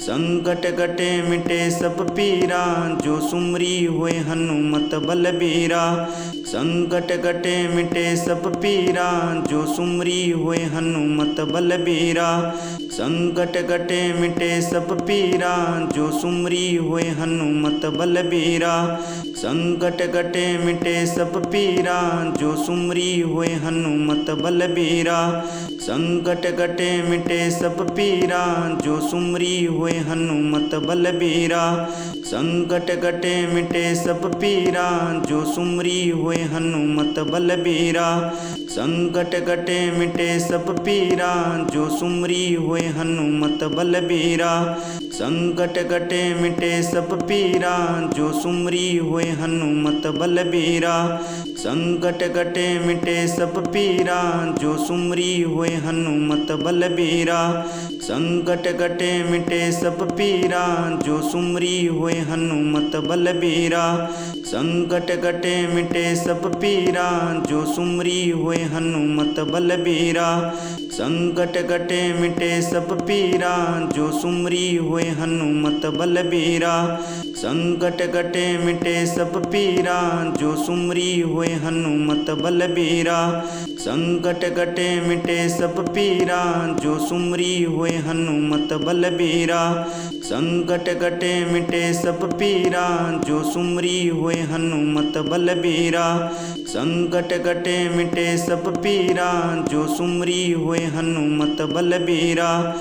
संकट कटे मिटे सब पीरा, जो सुमरी हुए हनुमत बलबीरा। संकट कटे मिटे सब पीरा, जो सुमरी हुए हनुमत बलबीरा। संकट कटे मिटे सब पीरा, जो सुमरी हुए हनुमत बलबीरा। संकट कटे मिटे सब पीरा, जो सुमरी हुए हनुमत बलबीरा। संकट कटे मिटे सब पीरा, जो सुमरी हुए हनुमत बलबीरा। संकट कटे मिटे सब पीरा, जो सुमरी हुए हनुमत बलबीरा। संकट कटे मिटे सब पीरा, जो सुमरी हुए हनुमत बलबीरा। संकट कटे मिटे सब पीरा, जो सुमरी हुए हनुमत बलबीरा। संकट कटे मिटे सब पीरा, जो सुमरी हुए हनुमत बलबीरा। संकट कटे मिटे सब पीरा, जो सुमरी हुए हनुमत बलबीरा। संकट कटे मिटे सब पीरा, जो सुमरी हुए हनुमत बलबीरा। संकट कटे मिटे सब पीरा, जो सुमरी हुए हनुमत बलबीरा। संकट कटे मिटे सब पीरा, जो सुमरी हुए हनुमत बलबीरा। संकट कटे मिटे सब पीरा, जो सुमरी हुए हनुमत बलबीरा। संकट कटे मिटे सब पीरा, जो सुमरी हुए हनुमत बलबीरा। संकट कटे मिटे सब पीरा, जो सुमरी हुए हनुमत बलबीरा।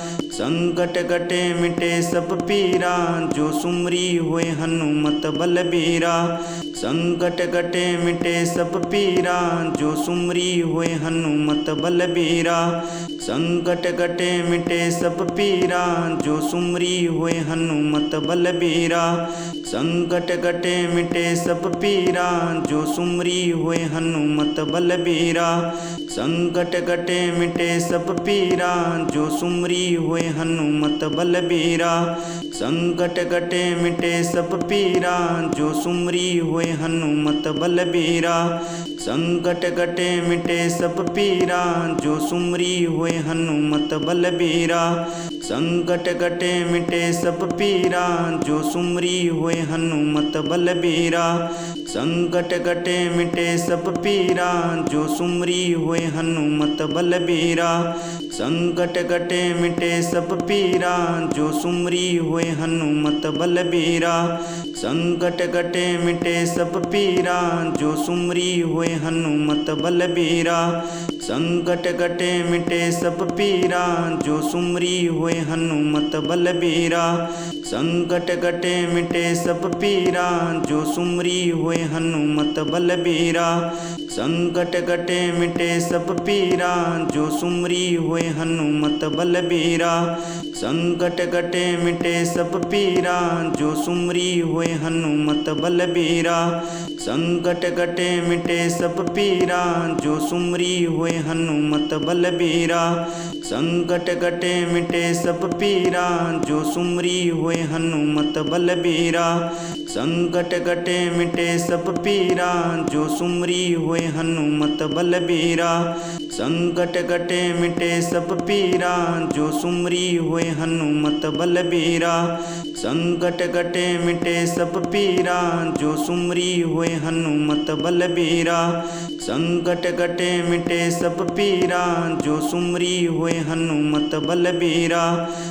संकट कटे मिटे सब पीरा, जो सुमरी हुए हनुमत बलबीरा। संकट कटे मिटे सब पीरा, जो सुमरी हुए हनुमत बलबीरा। संकट कटे मिटे सब पीरा, जो सुमरी हुए हनुमत बलबीरा। संकट कटे मिटे सब पीरा, जो सुमरी हुए हनुमत बलबीरा। संकट कटे मिटे सब पीरा, जो सुमरी हुए हनुमत बलबीरा। संकट कटे मिटे सब पीरा, जो सुमरी हुए हनुमत बलबीरा। संकट कटे मिटे सब पीरा, जो सुमरी हुए हनुमत बलबीरा। संकट कटे मिटे सब पीरा, जो सुमरी हुए हनुमत बलबीरा। संकट कटे मिटे सब पीरा, जो सुमरी हुए हनुमत बलबीरा। संकट कटे मिटे सब पीरा, जो सुमरी हुए हनुमत बलबीरा। संकट कटे मिटे सब पीरा, जो सुमरी हुए हनुमत बलबीरा। संकट कटे मिटे सब पीरा, जो सुमरी हुए हनुमत बलबीरा। संकट कटे मिटे सब पीरा, जो सुमरी हुए हनुमत बलबीरा। संकट कटे मिटे सब पीरा, जो सुमरी हुए हनुमत बलबीरा। संकट कटे मिटे सब पीरा, जो सुमरी हुए हनुमत बलबीरा। संकट कटे मिटे सब पीरा, जो सुमरी हुए हनुमत बलबीरा। संकट कटे मिटे सब पीरा, जो सुमरी हुए हनुमत बलबीरा। संकट कटे मिटे सब पीरा, जो सुमरी हुए हनुमत बलबीरा। संकट कटे मिटे सब पीरा, जो सुमरी हुए हनुमत बलबीरा। संकट कटे मिटे सब पीरा, जो सुमरी हुए हनुमत बलबीरा। संकट कटे मिटे सब पीरा, जो सुमरी हुए हनुमत बलबीरा।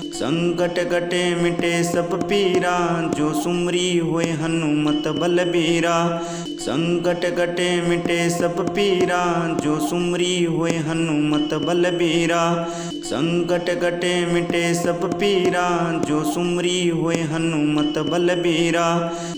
संकट कटे मिटे सब पीरा, जो सुमरी हुए हनुमत बलबीरा। संकट कटे मिटे सब पीरा, जो सुमरी हुए हनुमत बलबीरा। संकट कटे मिटे सब पीरा, जो सुमरी हुए हनुमत बलबीरा।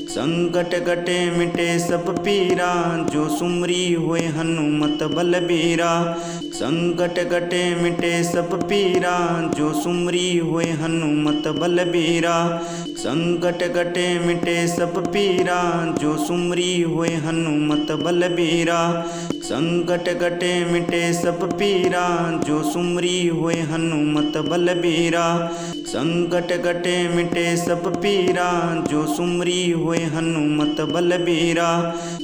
संकट कटे मिटे सब पीरा, जो सुमरी हुए हनुमत बलबीरा। संकट कटे मिटे सब पीरा, जो सुमरी हुए हनुमत बलबीरा। संकट कटे मिटे सब पीरा, जो सुमरी हुए हनुमत बलबीरा। संकट कटे मिटे सब पीरा, जो सुमरी हुए हनुमत बलबीरा। संकट कटे मिटे सब पीरा, जो सुमरी हुए हनुमत बलबीरा।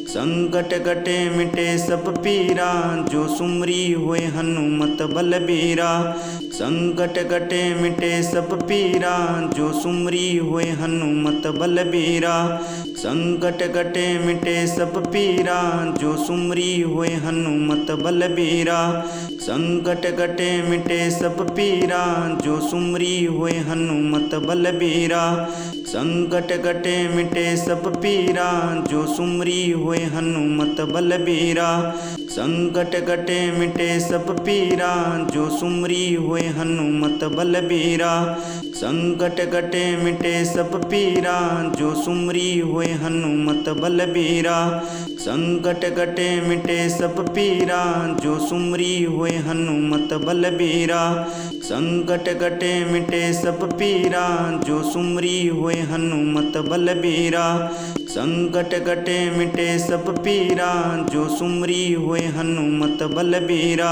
संकट कटे मिटे सब पीरा, जो सुमरी हुए हनुमत बलबीरा। संकट कटे मिटे सब पीरा, जो सुमरी होए हनुमत बलबीरा। संकट कटे मिटे सब पीरा, जो सुमरी होए हनुमत बलबीरा। संकट कटे मिटे सब पीरा, जो सुमरी होए हनुमत बलबीरा। संकट कटे मिटे सब पीरा, जो सुमरी होए हनुमत बलबीरा। संकट कटे मिटे सब पीरा, जो सुमरी होए हनुमत बलबीरा। संकट कटे मिटे सब पीरा, जो सुमरी होए हनुमत बलबीरा। संकट कटे मिटे सब पीरा, जो सुमरी होए हनुमत बलबीरा। संकट कटे मिटे सब पीरा, जो सुमरी होए हनुमत बलबीरा। संकट कटे मिटे सब पीरा, जो सुमरी होए हनुमत बलबीरा।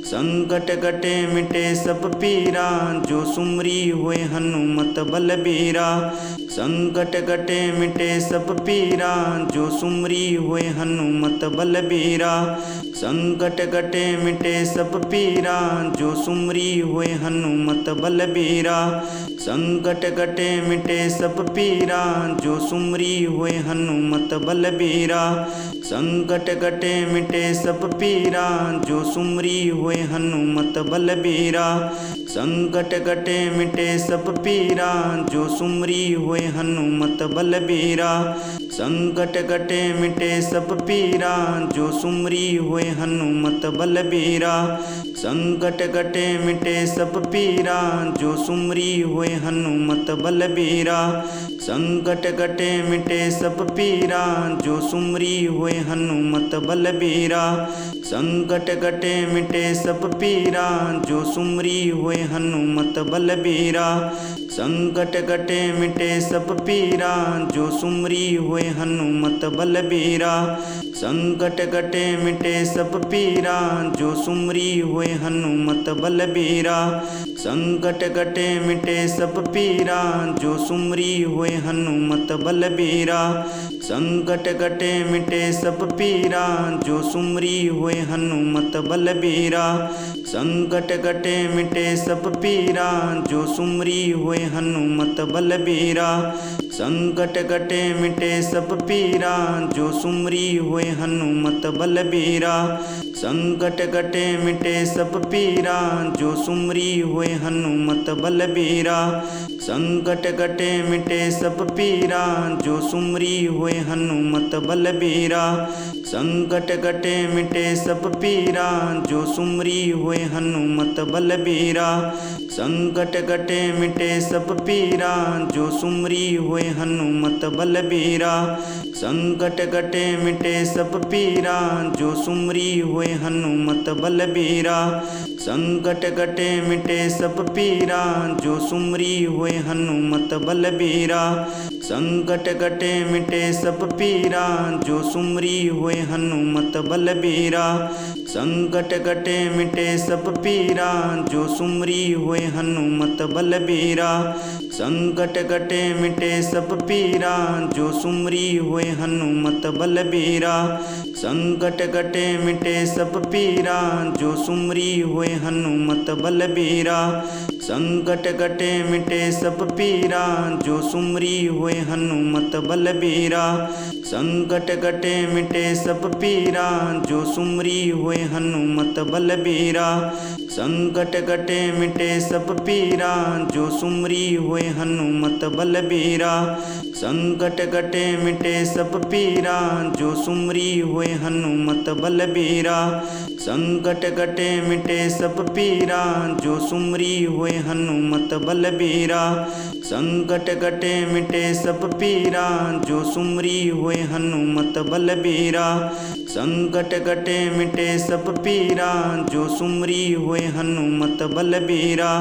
संकट कटे मिटे सब पीरा, जो सुमरी होए हनुमत बलबीरा। संकट कटे मिटे सब पीरा, जो सुमरी होए हनुमत बलबीरा। संकट कटे मिटे सब पीरा, जो सुमरी होए हनुमत बलबीरा। संकट कटे मिटे सब पीरा, जो सुमरी होए हनुमत बलबीरा। संकट कटे मिटे सब पीरा, जो सुमरी होए हनुमत बलबीरा। संकट कटे मिटे सब पीरा, जो सुमरी होए हनुमत बलबीरा। संकट कटे मिटे सब पीरा, जो सुमरी होए हनुमत बलबीरा। संकट कटे मिटे सब पीरा, जो सुमरी होए हनुमत बलबीरा। संकट कटे मिटे सब पीरा, जो सुमरी होए हनुमत बलबीरा। संकट कटे मिटे सब पीरा, जो सुमरी होए हनुमत बलबीरा। संकट कटे मिटे सब पीरा, जो सुमरी होए हनुमत बलबीरा। संकट कटे मिटे सब पीरा, जो सुमरी होए हनुमत बलबीरा। संकट कटे मिटे सब पीरा, जो सुमरी होए हनुमत बलबीरा। संकट कटे मिटे सब पीरा, जो सुमरी होए हनुमत बलबीरा। संकट कटे मिटे सब पीरा, जो सुमरी होए हनुमत बलबीरा। संकट कटे मिटे सब पीरा, जो सुमरी होए हनुमत बलबीरा। संकट कटे मिटे सब पीरा, जो सुमरी होए हनुमत बलबीरा। संकट कटे मिटे सब पीरा, जो सुमरी होए हनुमत बलबीरा। संकट कटे मिटे सब पीरा, जो सुमरी होए हनुमत बलबीरा। संकट कटे मिटे सब पीरा, जो सुमरी होए हनुमत बलबीरा। संकट कटे मिटे सब पीरा, जो सुमरी होए हनुमत बलबीरा। संकट कटे मिटे सब पीरा, जो सुमरी होए हनुमत बलबीरा। संकट कटे मिटे सब पीरा, जो सुमरी होए हनुमत बलबीरा। संकट कटे मिटे सब पीरा, जो सुमरी होए हनुमत बलबीरा। संकट कटे मिटे सब पीरा, जो सुमरी होए हनुमत बलबीरा। संकट कटे मिटे सब पीरा, जो सुमरी होए हनुमत बलबीरा। संकट कटे मिटे सब पीरा, जो सुमरी होए हनुमत बलबीरा। संकट कटे मिटे सब पीरा, जो सुमरी होए हनुमत बलबीरा। संकट कटे मिटे सब पीरा, जो सुमरी होए हनुमत बलबीरा। संकट कटे मिटे सब पीरा, जो सुमरी होए हनुमत बलबीरा। संकट कटे मिटे सब पीरा, जो सुमरी होए हनुमत बलबीरा। संकट कटे मिटे सब पीरा, जो सुमरी होए हनुमत बलबीरा। संकट कटे मिटे सब पीरा, जो सुमरी होए हनुमत बलबीरा।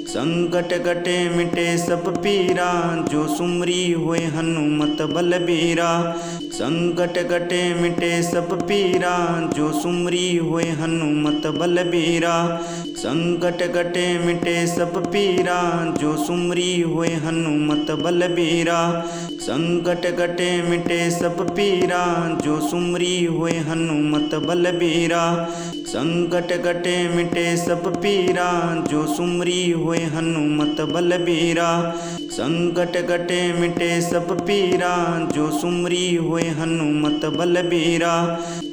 संकट कटे मिटे सब पीरा, जो सुमरी होए हनुमत बलबीरा। संकट कटे मिटे सब पीरा, जो सुमरी होए हनुमत बलबीरा। संकट कटे मिटे सब पीरा, जो सुमरी होए हनुमत बलबीरा। संकट कटे मिटे सब पीरा, जो सुमरी होए हनुमत बलबीरा। संकट कटे मिटे सब पीरा जो सुमरी होए हनुमत बलबीरा। संकट कटे मिटे सब पीरा जो सुमरी होए हनुमत बलबीरा।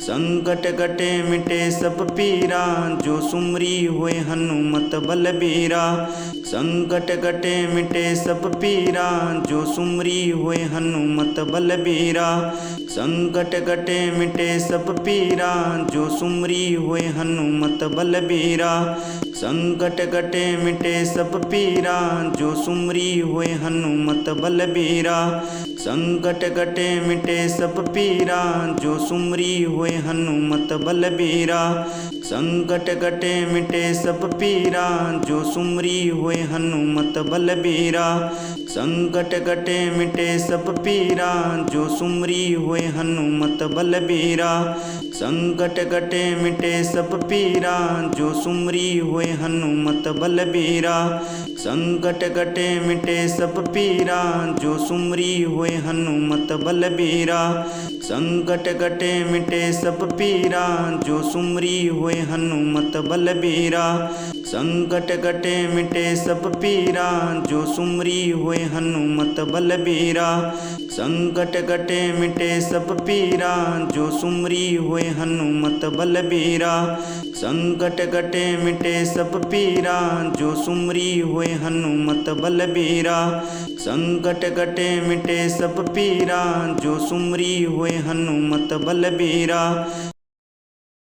संकट कटे मिटे सब पीरा जो सुमरी होए हनुमत बलबीरा। संकट कटे मिटे सब पीरा जो सुमरी होए हनुमत बलबीरा। संकट कटे मिटे सब पीरा जो सुमरी होए हनुमत बलबीरा। संकट कटे मिटे सब पीरा जो सुमरी होए हनुमत बलबीरा। संकट कटे मिटे सब पीरा जो सुमरी होए हनुमत बलबीरा। संकट कटे मिटे सब पीरा जो सुमरी होए हनुमत बलबीरा। संकट कटे मिटे सब पीरा जो सुमरी होए हनुमत बलबीरा। संकट कटे मिटे सब पीरा जो सुमरी होए हनुमत बलबीरा। संकट कटे मिटे सब पीरा जो सुमरी होए हनुमत बलबीरा। संकट कटे मिटे सब पीरा जो सुमरी होए हनुमत बलबीरा। संकट कटे मिटे सब पीरा जो सुमरी होए हनुमत बलबीरा। संकट कटे मिटे सब पीरा जो सुमरी होए हनुमत बलबीरा। संकट कटे मिटे सब पीरा जो सुमरी होए हनुमत बलबीरा। संकट कटे मिटे सब पीरा जो सुमरी होए हनुमत बलबीरा।